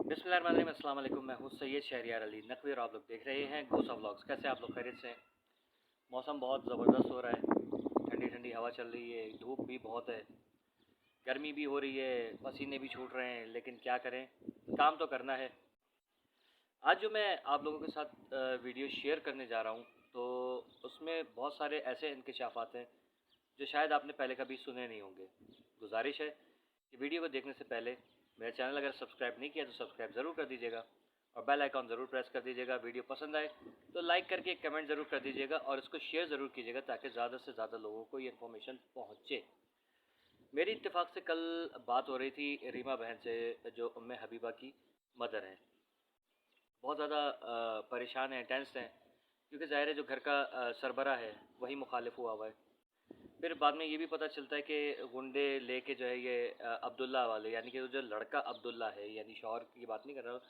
बिस्मिल्लाहिर्रहमानिर्रहीम, अस्सलाम वालेकुम। मैं हूँ सैयद शहरियार अली नकवी और आप लोग देख रहे हैं गोसा व्लॉग्स। कैसे आप लोग खैरियत से हैं? मौसम बहुत ज़बरदस्त हो रहा है, ठंडी ठंडी हवा चल रही है, धूप भी बहुत है, गर्मी भी हो रही है, पसीने भी छूट रहे हैं, लेकिन क्या करें, काम तो करना है। आज जो मैं आप लोगों के साथ वीडियो शेयर करने जा रहा हूँ, तो उसमें बहुत सारे ऐसे इंकशाफात हैं जो शायद आपने पहले कभी सुने नहीं होंगे। गुजारिश है कि वीडियो को देखने से पहले मेरा चैनल अगर सब्सक्राइब नहीं किया तो सब्सक्राइब ज़रूर कर दीजिएगा और बेल आइकॉन ज़रूर प्रेस कर दीजिएगा। वीडियो पसंद आए तो लाइक करके एक कमेंट ज़रूर कर दीजिएगा और इसको शेयर ज़रूर कीजिएगा ताकि ज़्यादा से ज़्यादा लोगों को ये इन्फॉर्मेशन पहुँचे। मेरी इत्तेफाक से कल बात हो रही थी रीमा बहन से, जो उम्मे हबीबा की मदर हैं। बहुत ज़्यादा परेशान हैं, टेंस हैं, क्योंकि ज़ाहिर है जो घर का सरबरा है वही मुखालिफ हुआ है। फिर बाद में ये भी पता चलता है कि गुंडे लेके जो है ये अब्दुल्ला वाले, यानी कि जो लड़का अब्दुल्ला है, यानी शौहर की बात नहीं कर रहा हूँ,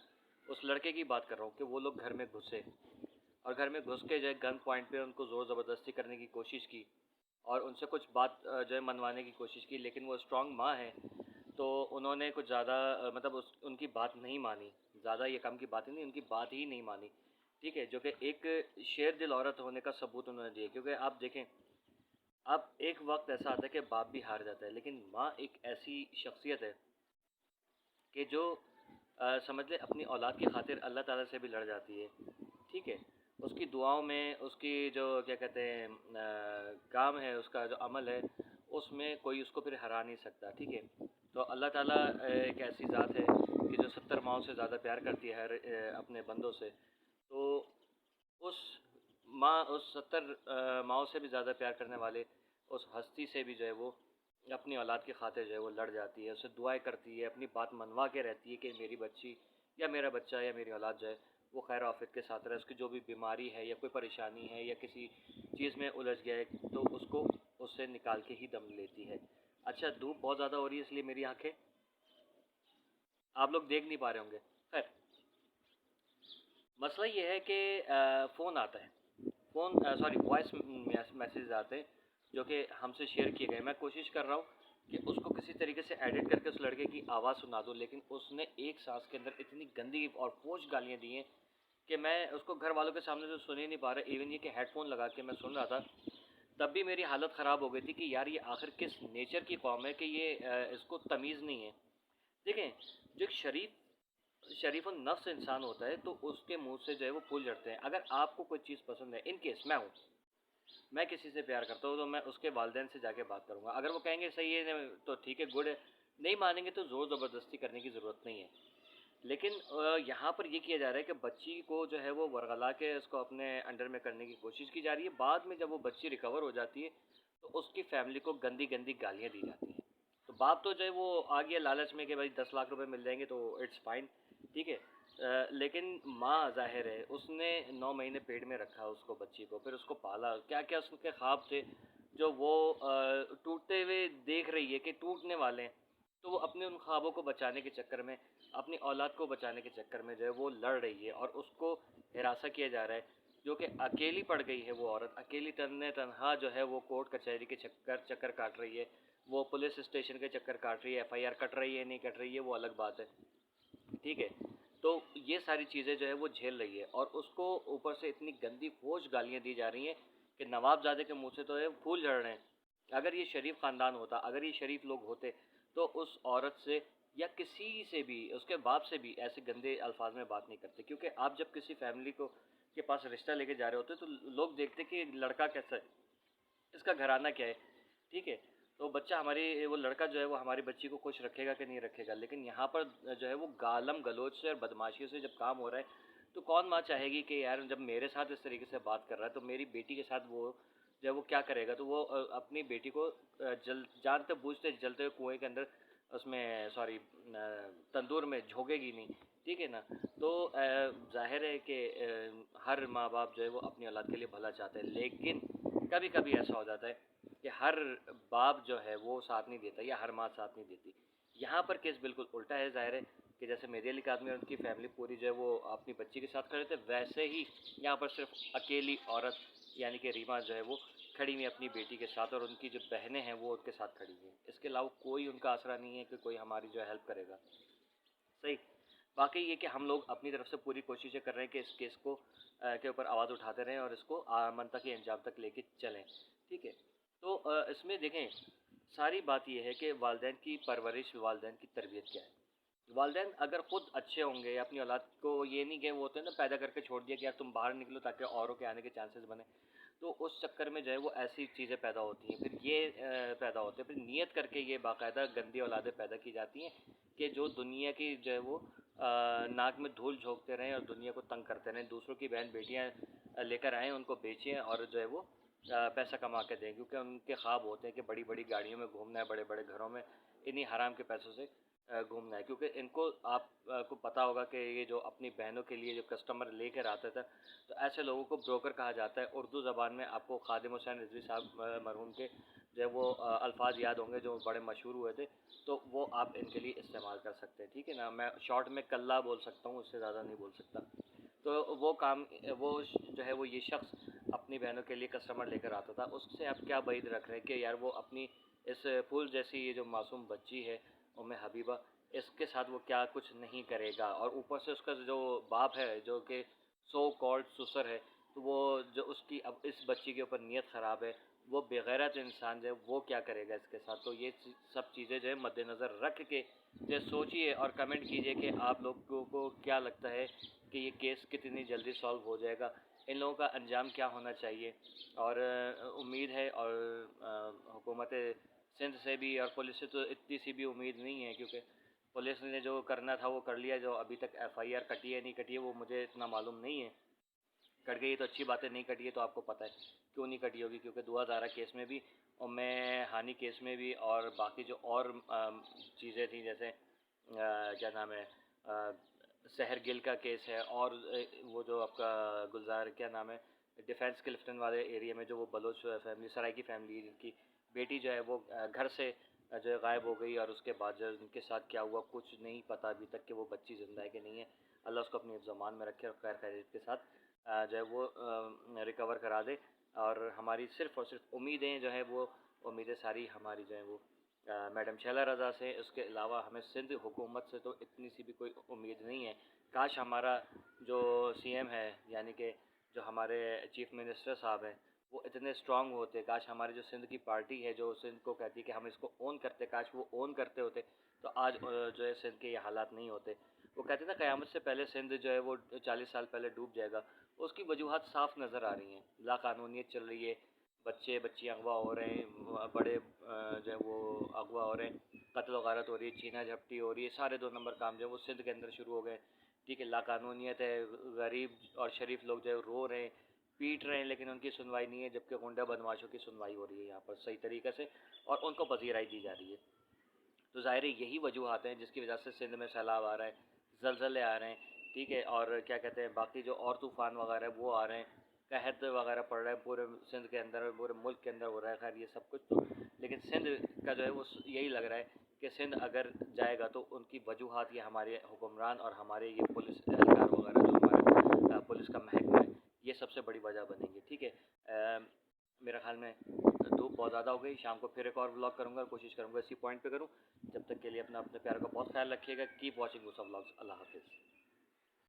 उस लड़के की बात कर रहा हूँ कि वो लोग घर में घुसे और घर में घुस के जो है गन पॉइंट पे उनको ज़ोर ज़बरदस्ती करने की कोशिश की और उनसे कुछ बात जो है मनवाने की कोशिश की, लेकिन वो स्ट्रांग माँ है तो उन्होंने कुछ ज़्यादा मतलब उनकी बात नहीं मानी। ज़्यादा ये कम की बात ही नहीं, उनकी बात ही नहीं मानी। ठीक है, जो कि एक शेर दिल औरत होने का सबूत उन्होंने दिया। क्योंकि आप देखें, अब एक वक्त ऐसा आता है कि बाप भी हार जाता है, लेकिन माँ एक ऐसी शख्सियत है कि जो समझ ले अपनी औलाद की खातिर अल्लाह ताला से भी लड़ जाती है। ठीक है, उसकी दुआओं में, उसकी जो क्या कहते हैं काम है, उसका जो अमल है, उसमें कोई उसको फिर हरा नहीं सकता। ठीक है, तो अल्लाह ताला एक ऐसी ज़ात है कि जो 70 माओं से ज़्यादा प्यार करती है हर अपने बंदों से। तो उस उस 70 माओं से भी ज़्यादा प्यार करने वाले उस हस्ती से भी जो है वो अपनी औलाद की खातिर जो है वो लड़ जाती है, उससे दुआएं करती है, अपनी बात मनवा के रहती है कि मेरी बच्ची या मेरा बच्चा या मेरी औलाद जो है वो खैर आफियत के साथ रहे। उसकी जो भी बीमारी है या कोई परेशानी है या किसी चीज़ में उलझ गया है तो उसको उससे निकाल के ही दम लेती है। अच्छा, धूप बहुत ज़्यादा हो रही है इसलिए मेरी आंखें आप लोग देख नहीं पा रहे होंगे। खैर, मसला ये है कि फ़ोन आता है, फ़ोन सॉरी वॉइस मैसेज आते हैं जो कि हमसे शेयर किए गए। मैं कोशिश कर रहा हूँ कि उसको किसी तरीके से एडिट करके उस लड़के की आवाज़ सुना दूँ, लेकिन उसने एक सांस के अंदर इतनी गंदी और फोज गालियाँ दी हैं कि मैं उसको घर वालों के सामने तो सुन ही नहीं पा रहा। इवन ये कि हेडफोन लगा के मैं सुन रहा था, तब भी मेरी हालत ख़राब हो गई थी कि यार ये आखिर किस नेचर की कौम है कि ये इसको तमीज़ नहीं है। देखें, जो एक शरीफ और नफ्स इंसान होता है तो उसके मुंह से जो है वो फूल झड़ते हैं। अगर आपको कोई चीज़ पसंद है, इन केस मैं किसी से प्यार करता हूँ तो मैं उसके वालदेन से जाके बात करूँगा। अगर वो कहेंगे सही है तो ठीक है, गुड है, नहीं मानेंगे तो ज़ोर ज़बरदस्ती करने की ज़रूरत नहीं है। लेकिन यहाँ पर ये किया जा रहा है कि बच्ची को जो है वो वरगला के उसको अपने अंडर में करने की कोशिश की जा रही है। बाद में जब वो बच्ची रिकवर हो जाती है तो उसकी फैमिली को गंदी गंदी गालियाँ दी जाती हैं। तो बाप तो जो है वो आ गया लालच में कि भाई 10 लाख रुपए मिल जाएंगे तो इट्स फाइन। ठीक है, लेकिन माँ ज़ाहिर है उसने 9 महीने पेट में रखा उसको, बच्ची को, फिर उसको पाला, क्या क्या उसके ख्वाब थे जो वो टूटते हुए देख रही है कि टूटने वाले हैं। तो वो अपने उन ख्वाबों को बचाने के चक्कर में, अपनी औलाद को बचाने के चक्कर में जो है वो लड़ रही है और उसको हिरासा किया जा रहा है। जो कि अकेली पड़ गई है वो औरत, अकेली तन्ने तनहा जो है वो कोर्ट कचहरी के चक्कर चक्कर काट रही है, वो पुलिस स्टेशन के चक्कर काट रही है। एफआईआर कट रही है नहीं कट रही है वो अलग बात है। ठीक है, तो ये सारी चीज़ें जो है वो झेल रही है और उसको ऊपर से इतनी गंदी फौज गालियाँ दी जा रही हैं कि नवाबजादे के मुंह से तो है फूल झड़ रहे हैं। अगर ये शरीफ ख़ानदान होता, अगर ये शरीफ लोग होते तो उस औरत से या किसी से भी, उसके बाप से भी ऐसे गंदे अल्फाज में बात नहीं करते। क्योंकि आप जब किसी फैमिली को के पास रिश्ता लेके जा रहे होते तो लोग देखते कि लड़का कैसा है, इसका घराना क्या है। ठीक है, तो बच्चा हमारी, वो लड़का जो है वो हमारी बच्ची को खुश रखेगा कि नहीं रखेगा। लेकिन यहाँ पर जो है वो गालम गलोच से और बदमाशियों से जब काम हो रहा है तो कौन माँ चाहेगी कि यार जब मेरे साथ इस तरीके से बात कर रहा है तो मेरी बेटी के साथ वो जो है वो क्या करेगा। तो वो अपनी बेटी को जानते बूझते जलते हुए कुएं के अंदर, उसमें सॉरी तंदूर में झोंकेगी नहीं। ठीक है ना, तो जाहिर है कि हर माँ बाप जो है वो अपनी औलाद के लिए भला चाहते हैं, लेकिन कभी कभी ऐसा हो जाता है कि हर बाप जो है वो साथ नहीं देता या हर माँ साथ नहीं देती। यहाँ पर केस बिल्कुल उल्टा है। ज़ाहिर है कि जैसे मेरे अली आदमी और उनकी फैमिली पूरी जो है वो अपनी बच्ची के साथ खड़े थे, वैसे ही यहाँ पर सिर्फ अकेली औरत यानी कि रीमा जो है वो खड़ी हुई अपनी बेटी के साथ, और उनकी जो बहनें हैं वो उनके साथ खड़ी हुई हैं। इसके अलावा कोई उनका आसरा नहीं है कि कोई हमारी जो है हेल्प करेगा। सही बाकी ये कि हम लोग अपनी तरफ से पूरी कोशिशें कर रहे हैं कि इस केस को के ऊपर आवाज़ उठाते रहें और इसको मनता के अंजाम तक लेके चलें, ठीक है। तो इसमें देखें, सारी बात ये है कि वालिदैन की परवरिश, वालिदैन की तरबियत क्या है। वालिदैन अगर खुद अच्छे होंगे, अपनी औलाद को ये नहीं कि वो होते हैं ना, पैदा करके छोड़ दिया कि यार तुम बाहर निकलो ताकि औरों के आने के चांसेस बने, तो उस चक्कर में जो है वो ऐसी चीज़ें पैदा होती हैं। फिर ये पैदा होते हैं, फिर नियत करके ये बाकायदा गंदी औलादें पैदा की जाती हैं कि जो दुनिया की जो है वो नाक में धूल झोंकते रहें और दुनिया को तंग करते रहें, दूसरों की बहन बेटियाँ लेकर आएँ, उनको बेचें और जो है वो पैसा कमा के दें, क्योंकि उनके ख्वाब होते हैं कि बड़ी बड़ी गाड़ियों में घूमना है, बड़े बड़े घरों में इन्हीं हराम के पैसों से घूमना है। क्योंकि इनको आप को पता होगा कि ये जो अपनी बहनों के लिए जो कस्टमर लेकर आता था, तो ऐसे लोगों को ब्रोकर कहा जाता है। उर्दू ज़बान में आपको खादिम हुसैन रिजवी साहब मरहूम के जो है वो अल्फाज याद होंगे जो बड़े मशहूर हुए थे, तो वो आप इनके लिए इस्तेमाल कर सकते हैं, ठीक है ना। मैं शॉर्ट में कल्ला बोल सकता हूँ, उससे ज़्यादा नहीं बोल सकता। तो वो काम, वो जो है वो ये शख्स अपनी बहनों के लिए कस्टमर लेकर आता था। उससे आप क्या बैद रख रहे हैं कि यार वो अपनी इस फूल जैसी ये जो मासूम बच्ची है उम्मे हबीबा, इसके साथ वो क्या कुछ नहीं करेगा। और ऊपर से उसका जो बाप है जो कि सो कॉल्ड सुसर है, तो वो जो उसकी अब इस बच्ची के ऊपर नीयत ख़राब है, वो बेगैरत इंसान जो है वो क्या करेगा इसके साथ। तो ये सब चीज़ें जो है मद्देनज़र रख के जो सोचिए और कमेंट कीजिए कि आप लोगों को क्या लगता है कि ये केस कितनी जल्दी सॉल्व हो जाएगा, इन लोगों का अंजाम क्या होना चाहिए। और उम्मीद है, और हुकूमत सिंध से भी और पुलिस से तो इतनी सी भी उम्मीद नहीं है, क्योंकि पुलिस ने जो करना था वो कर लिया। जो अभी तक एफआईआर कटी है नहीं कटी है वो मुझे इतना मालूम नहीं है। कट गई तो अच्छी बात है, नहीं कटी है तो आपको पता है क्यों नहीं कटी होगी, क्योंकि दुआ दारा केस में भी और मैं हानि केस में भी और बाकी जो और चीज़ें थी, जैसे क्या नाम है, सहर गिल का केस है, और वो जो आपका गुलजार क्या नाम है, डिफेंस क्लिफ्टन वाले एरिया में जो वो बलोच फैमिली, सराय की फैमिली, जिनकी बेटी जो है वो घर से जो है गायब हो गई, और उसके बाद जो है उनके साथ क्या हुआ कुछ नहीं पता अभी तक कि वो बच्ची ज़िंदा है कि नहीं है। अल्लाह उसको अपनी ज़मान में रखे और खैर खैरियत के साथ जो है वो रिकवर करा दे। और हमारी सिर्फ़ और सिर्फ उम्मीदें जो हैं वो उम्मीदें सारी हमारी जो है वो मैडम शैला रज़ा से, उसके अलावा हमें सिंध हुकूमत से तो इतनी सी भी कोई उम्मीद नहीं है। काश हमारा जो सीएम है, यानी कि जो हमारे चीफ़ मिनिस्टर साहब हैं, वो इतने स्ट्रांग होते। काश हमारी जो सिंध की पार्टी है जो सिंध को कहती है कि हम इसको ओन करते, काश वो ओन करते होते, तो आज जो है सिंध के ये हालात नहीं होते। वो कहते हैं ना क़यामत से पहले सिंध जो है वो 40 साल पहले डूब जाएगा। उसकी वजूहत साफ़ नज़र आ रही हैं। लाक़ानूनियत चल रही है, बच्चे बच्चियाँ अगवा हो रहे हैं, बड़े जो है वो अगवा हो रहे हैं, कत्ल व गारत हो रही है, छीना झपटी हो रही है, सारे 2 नंबर काम जो है वो सिंध के अंदर शुरू हो गए, ठीक है। लाक़ानूनियत है, गरीब और शरीफ लोग जो है रो रहे हैं, पीट रहे हैं, लेकिन उनकी सुनवाई नहीं है, जबकि गुंडा बदमाशों की सुनवाई हो रही है यहाँ पर सही तरीक़े से, और उनको पज़ीराई दी जा रही है। तो ज़ाहिर है यही वजूहत हैं जिसकी वजह से सिंध में सैलाब आ रहा है, ज़लज़ले आ रहे हैं, ठीक है। और क्या कहते हैं, बाकी जो और तूफ़ान वगैरह वो आ रहे हैं, कहत वगैरह पड़ रहा है पूरे सिंध के अंदर, पूरे मुल्क के अंदर हो रहा है। खैर ये सब कुछ तो, लेकिन सिंध का जो है वो यही लग रहा है कि सिंध अगर जाएगा तो उनकी वजूहत ये हमारे हुक्मरान और हमारे ये पुलिस एहलकार वगैरह जो हमारे पुलिस का महकमा है, ये सबसे बड़ी वजह बनेंगी, ठीक है। मेरे ख़्याल में धूप बहुत ज़्यादा हो गई, शाम को फिर एक और व्लॉग करूँगा और कोशिश करूँगा इसी पॉइंट पे करूँ। जब तक के लिए अपना अपने प्यार का बहुत ख्याल रखिएगा। कीप वॉचिंग मुसा व्लॉग्स। अल्लाह हाफ़िज़।